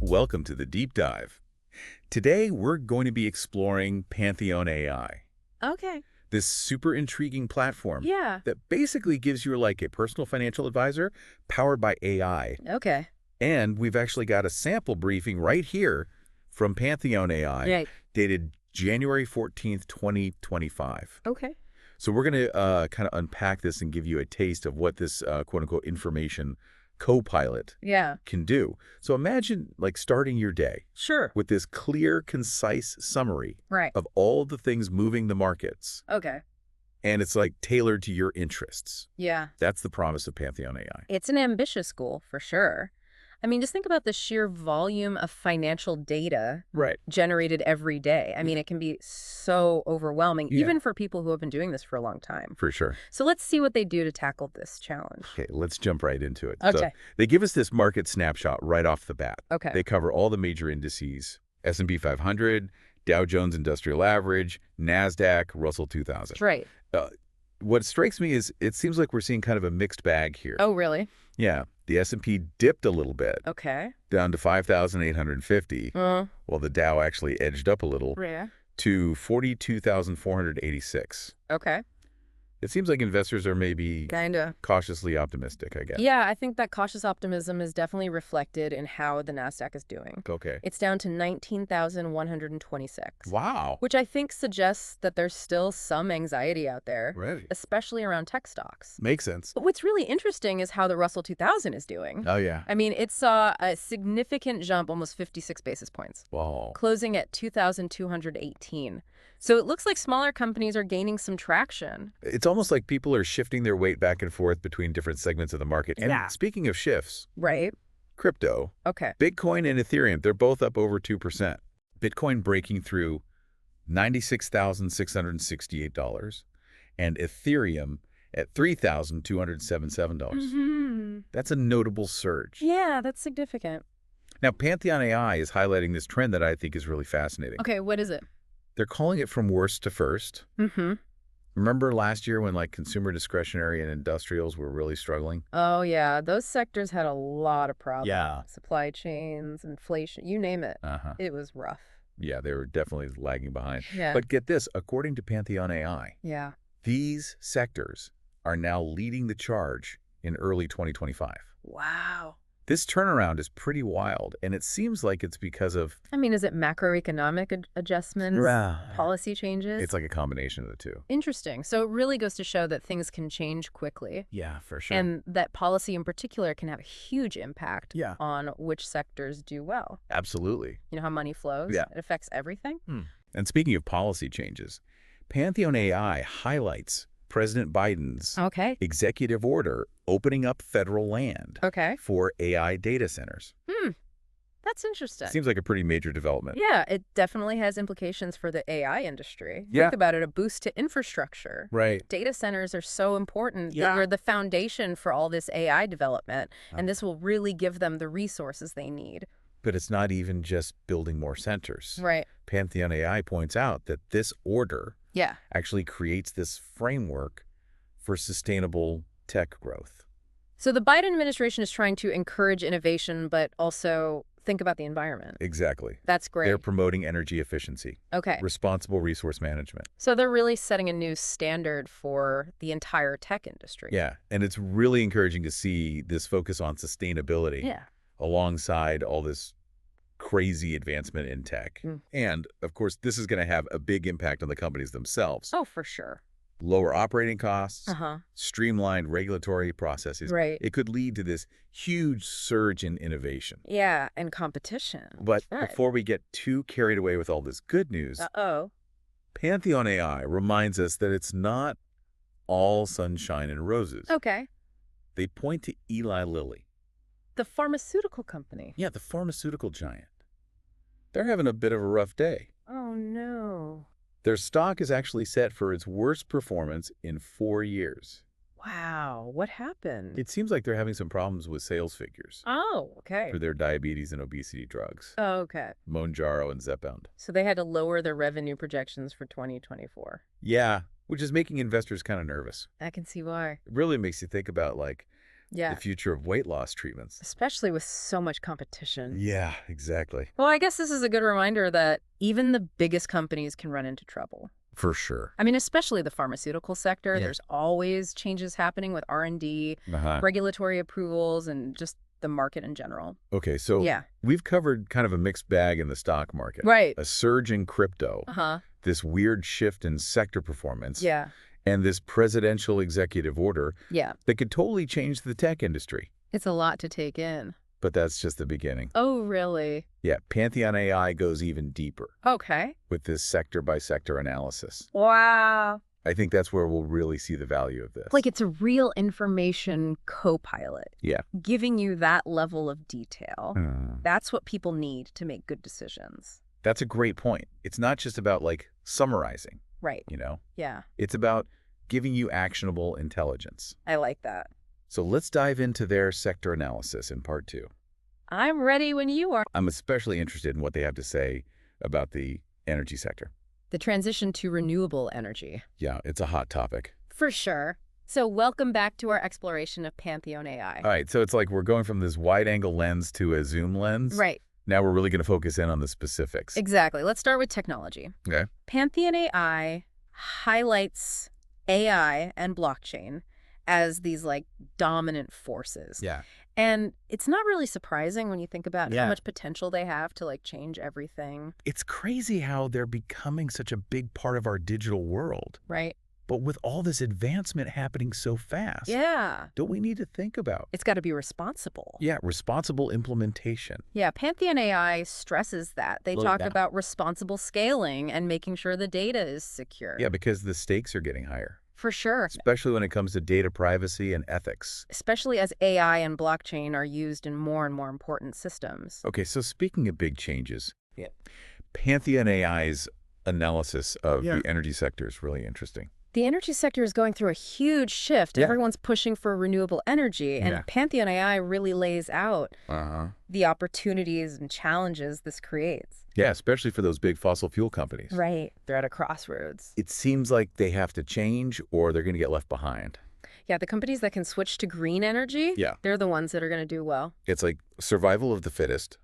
Welcome to the Deep Dive. Today, we're going to be exploring PantheonAI, Okay. this super intriguing platform Yeah. that basically gives you like a personal financial advisor powered by AI. Okay. And we've actually got a sample briefing right here from PantheonAI, Right. dated January 14th, 2025. Okay. So we're going to kind of unpack this and give you a taste of what this quote-unquote information co-pilot Yeah. can do. So imagine like starting your day Sure. with this clear, concise summary Right. of all the things moving the markets. Okay. And it's like tailored to your interests. Yeah. That's the promise of PantheonAI. It's an ambitious goal for sure. I mean, just think about the sheer volume of financial data Right. generated every day. I mean, it can be so overwhelming, Yeah. even for people who have been doing this for a long time. For sure. So let's see what they do to tackle this challenge. Okay, let's jump right into it. So Okay. they give us this market snapshot right off the bat. Okay. They cover all the major indices, S&P 500, Dow Jones Industrial Average, Nasdaq, Russell 2000. That's right. What strikes me is it seems like we're seeing kind of a mixed bag here. Oh, really? Yeah, the S&P dipped a little bit, Okay. down to 5,850, while the Dow actually edged up a little Yeah. to 42,486. Okay. It seems like investors are maybe Kind of. cautiously optimistic, I guess. Yeah, I think that cautious optimism is definitely reflected in how the Nasdaq is doing. Okay. It's down to 19,126. Wow. Which I think suggests that there's still some anxiety out there, Right. especially around tech stocks. Makes sense. But what's really interesting is how the Russell 2000 is doing. Oh, yeah. I mean, it saw a significant jump, almost 56 basis points, Wow. closing at 2,218. So it looks like smaller companies are gaining some traction. It's almost like people are shifting their weight back and forth between different segments of the market. And Yeah. speaking of shifts, Right? crypto, Okay. Bitcoin and Ethereum, they're both up over 2%. Bitcoin breaking through $96,668 and Ethereum at $3,277. That's a notable surge. Yeah, that's significant. Now, PantheonAI is highlighting this trend that I think is really fascinating. Okay, what is it? They're calling it from worst to first. Remember last year when like consumer discretionary and industrials were really struggling? Oh, yeah. Those sectors had a lot of problems. Yeah. Supply chains, inflation, you name it. Uh-huh. It was rough. Yeah, they were definitely lagging behind. Yeah. But get this, according to PantheonAI, Yeah. these sectors are now leading the charge in early 2025. Wow. This turnaround is pretty wild, and it seems like it's because of... I mean, is it macroeconomic adjustments, policy changes? It's like a combination of the two. Interesting. So it really goes to show that things can change quickly. Yeah, for sure. And that policy in particular can have a huge impact Yeah. on which sectors do well. Absolutely. You know how money flows? Yeah. It affects everything. And speaking of policy changes, PantheonAI highlights President Biden's Okay. executive order opening up federal land Okay. for AI data centers. That's interesting. Seems like a pretty major development. Yeah, it definitely has implications for the AI industry. Yeah. Think about it, a boost to infrastructure. Right. Data centers are so important. Yeah. They're the foundation for all this AI development, and this will really give them the resources they need. But it's not even just building more centers. Right. PantheonAI points out that this order Yeah. actually creates this framework for sustainable tech growth. So the Biden administration is trying to encourage innovation, but also think about the environment. Exactly. That's great. They're promoting energy efficiency, Okay. responsible resource management. So they're really setting a new standard for the entire tech industry. Yeah, and it's really encouraging to see this focus on sustainability Yeah. alongside all this crazy advancement in tech. And, of course, this is going to have a big impact on the companies themselves. Oh, for sure. Lower operating costs, Uh-huh. streamlined regulatory processes. Right. It could lead to this huge surge in innovation. Yeah, and competition. But Right. before we get too carried away with all this good news, Uh-oh. PantheonAI reminds us that it's not all sunshine and roses. Okay. They point to Eli Lilly. The pharmaceutical company. Yeah, the pharmaceutical giant. They're having a bit of a rough day. Oh, no. Their stock is actually set for its worst performance in 4 years. Wow. What happened? It seems like they're having some problems with sales figures Oh, okay. for their diabetes and obesity drugs, Oh, okay. Mounjaro and Zepbound. So they had to lower their revenue projections for 2024. Yeah, which is making investors kind of nervous. I can see why. It really makes you think about, like, Yeah. The future of weight loss treatments. Especially with so much competition. Yeah, exactly. Well, I guess this is a good reminder that even the biggest companies can run into trouble. For sure. I mean, especially the pharmaceutical sector. Yeah. There's always changes happening with R&D, regulatory approvals, and just the market in general. Okay, so Yeah. we've covered kind of a mixed bag in the stock market. Right. A surge in crypto, this weird shift in sector performance, Yeah. and this presidential executive order that could totally change the tech industry. It's a lot to take in. But that's just the beginning. Oh, really? Yeah, PantheonAI goes even deeper. Okay. With this sector-by-sector analysis. Wow. I think that's where we'll really see the value of this. Like it's a real information co-pilot. Yeah. Giving you that level of detail. That's what people need to make good decisions. That's a great point. It's not just about, like, summarizing. Right. You know? Yeah. It's about giving you actionable intelligence. I like that. So let's dive into their sector analysis in part 2. I'm ready when you are. I'm especially interested in what they have to say about the energy sector. The transition to renewable energy. Yeah, it's a hot topic. For sure. So welcome back to our exploration of PantheonAI. All right, so it's like we're going from this wide-angle lens to a zoom lens. Right. Now we're really going to focus in on the specifics. Exactly. Let's start with technology. Okay. PantheonAI highlights AI and blockchain as these like dominant forces. Yeah. And it's not really surprising when you think about how much potential they have to like change everything. It's crazy how they're becoming such a big part of our digital world. Right. But with all this advancement happening so fast, don't we need to think about? It's got to be responsible. Yeah, responsible implementation. Yeah, PantheonAI stresses that. They talk about responsible scaling and making sure the data is secure. Yeah, because the stakes are getting higher. For sure. Especially when it comes to data privacy and ethics. Especially as AI and blockchain are used in more and more important systems. Okay, so speaking of big changes, PantheonAI's analysis of the energy sector is really interesting. The energy sector is going through a huge shift. Everyone's pushing for renewable energy, and PantheonAI really lays out the opportunities and challenges this creates. Yeah, especially for those big fossil fuel companies. Right. They're at a crossroads. It seems like they have to change or they're going to get left behind. Yeah, the companies that can switch to green energy, they're the ones that are going to do well. It's like survival of the fittest,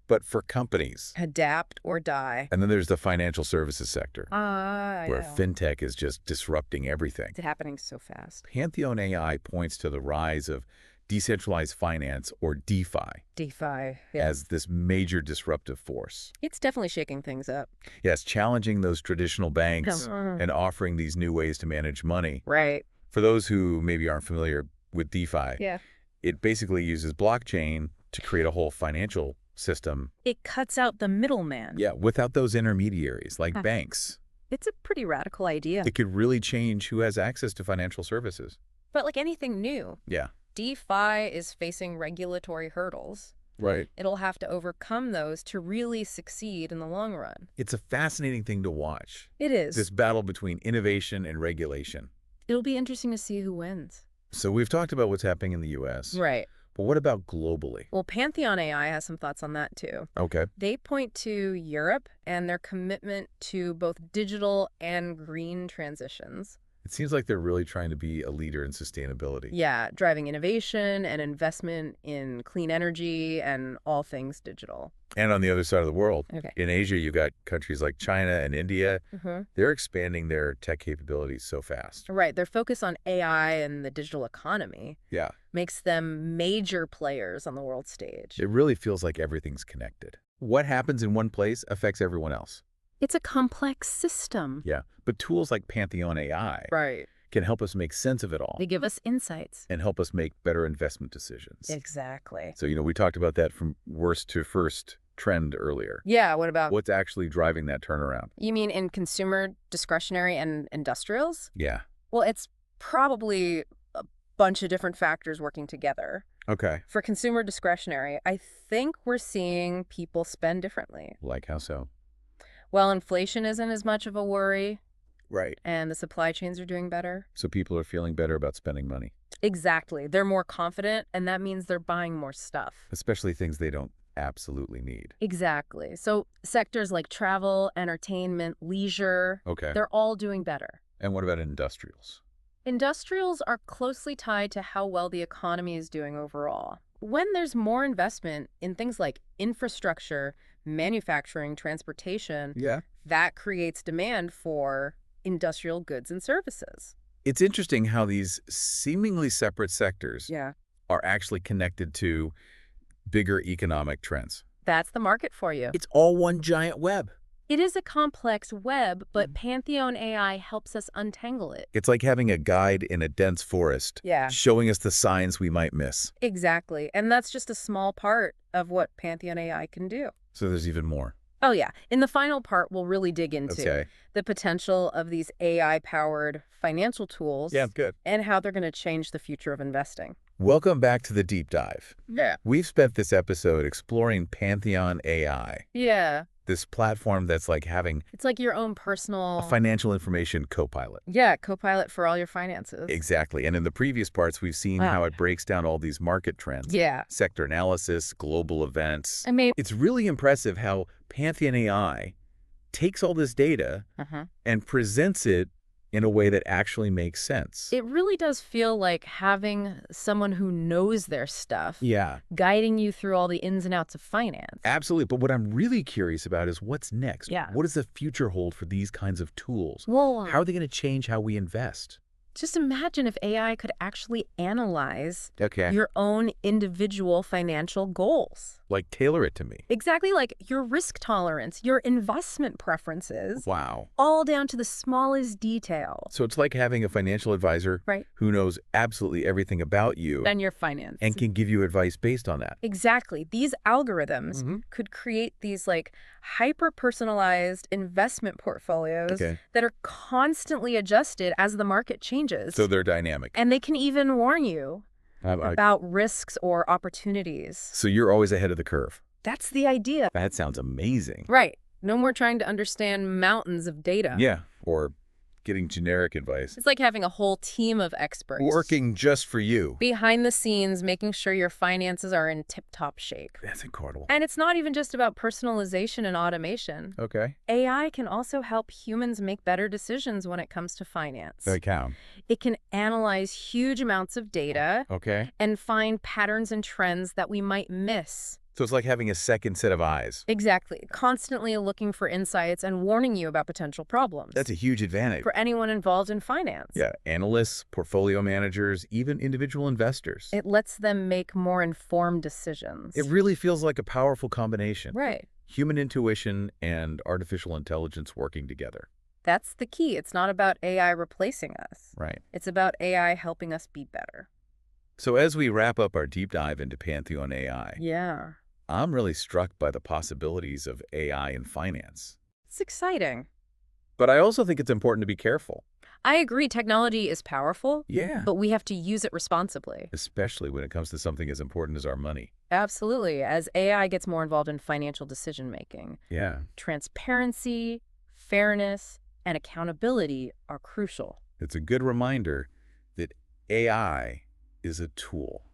but for companies. Adapt or die. And then there's the financial services sector, where fintech is just disrupting everything. It's happening so fast. PantheonAI points to the rise of decentralized finance, or DeFi, as this major disruptive force. It's definitely shaking things up. Yes, challenging those traditional banks and offering these new ways to manage money. Right. For those who maybe aren't familiar with DeFi, it basically uses blockchain to create a whole financial system. It cuts out the middleman. Yeah, without those intermediaries like banks. It's a pretty radical idea. It could really change who has access to financial services. But like anything new, DeFi is facing regulatory hurdles. Right. It'll have to overcome those to really succeed in the long run. It's a fascinating thing to watch. It is. This battle between innovation and regulation. It'll be interesting to see who wins. So we've talked about what's happening in the U.S. Right. But what about globally? Well, PantheonAI has some thoughts on that too. Okay. They point to Europe and their commitment to both digital and green transitions. It seems like they're really trying to be a leader in sustainability. Yeah, driving innovation and investment in clean energy and all things digital. And on the other side of the world, in Asia, you've got countries like China and India. They're expanding their tech capabilities so fast. Right. Their focus on AI and the digital economy makes them major players on the world stage. It really feels like everything's connected. What happens in one place affects everyone else. It's a complex system. Yeah, but tools like PantheonAI can help us make sense of it all. They give us insights. And help us make better investment decisions. Exactly. So, we talked about that from worst to first trend earlier. Yeah, what about? What's actually driving that turnaround? You mean in consumer, discretionary, and industrials? Yeah. Well, it's probably a bunch of different factors working together. Okay. For consumer discretionary, I think we're seeing people spend differently. Like how so? Well, inflation isn't as much of a worry. Right. And the supply chains are doing better. So people are feeling better about spending money. Exactly. They're more confident, and that means they're buying more stuff. Especially things they don't absolutely need. Exactly. So sectors like travel, entertainment, leisure, they're all doing better. And what about industrials? Industrials are closely tied to how well the economy is doing overall. When there's more investment in things like infrastructure, manufacturing, transportation, that creates demand for industrial goods and services. It's interesting how these seemingly separate sectors are actually connected to bigger economic trends. That's the market for you. It's all one giant web. It is a complex web, but PantheonAI helps us untangle it. It's like having a guide in a dense forest, showing us the signs we might miss. Exactly. And that's just a small part of what PantheonAI can do. So there's even more. Oh, yeah. In the final part, we'll really dig into the potential of these AI-powered financial tools and how they're going to change the future of investing. Welcome back to the deep dive. We've spent this episode exploring PantheonAI. This platform that's like having... It's like your own personal... a financial information co-pilot. Co-pilot for all your finances. Exactly. And in the previous parts, we've seen how it breaks down all these market trends. Sector analysis, global events. It's really impressive how PantheonAI takes all this data and presents it in a way that actually makes sense. It really does feel like having someone who knows their stuff guiding you through all the ins and outs of finance. Absolutely. But what I'm really curious about is what's next. What does the future hold for these kinds of tools? Well, how are they going to change how we invest? Just imagine if AI could actually analyze your own individual financial goals. Like tailor it to me. Exactly, like your risk tolerance, your investment preferences. Wow. All down to the smallest detail. So it's like having a financial advisor who knows absolutely everything about you. And your finance. And can give you advice based on that. Exactly. These algorithms could create these like hyper-personalized investment portfolios that are constantly adjusted as the market changes. So they're dynamic. And they can even warn you about risks or opportunities. So you're always ahead of the curve. That's the idea. That sounds amazing. Right. No more trying to understand mountains of data. Or getting generic advice. It's like having a whole team of experts. Working just for you. Behind the scenes, making sure your finances are in tip-top shape. That's incredible. And it's not even just about personalization and automation. AI can also help humans make better decisions when it comes to finance. It can analyze huge amounts of data and find patterns and trends that we might miss. So it's like having a second set of eyes. Exactly. Constantly looking for insights and warning you about potential problems. That's a huge advantage. For anyone involved in finance. Analysts, portfolio managers, even individual investors. It lets them make more informed decisions. It really feels like a powerful combination. Right. Human intuition and artificial intelligence working together. That's the key. It's not about AI replacing us. Right. It's about AI helping us be better. So as we wrap up our deep dive into PantheonAI, I'm really struck by the possibilities of AI in finance. It's exciting. But I also think it's important to be careful. I agree. Technology is powerful. But we have to use it responsibly. Especially when it comes to something as important as our money. Absolutely. As AI gets more involved in financial decision-making. Transparency, fairness, and accountability are crucial. It's a good reminder that AI is a tool.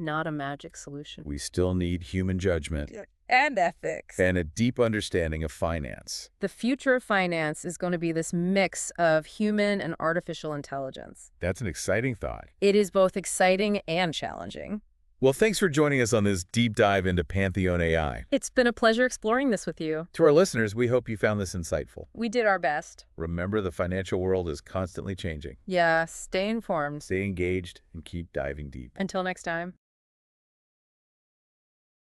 Not a magic solution. We still need human judgment. And ethics. And a deep understanding of finance. The future of finance is going to be this mix of human and artificial intelligence. That's an exciting thought. It is both exciting and challenging. Well, thanks for joining us on this deep dive into PantheonAI. It's been a pleasure exploring this with you. To our listeners, we hope you found this insightful. We did our best. Remember, the financial world is constantly changing. Stay informed. Stay engaged and keep diving deep. Until next time.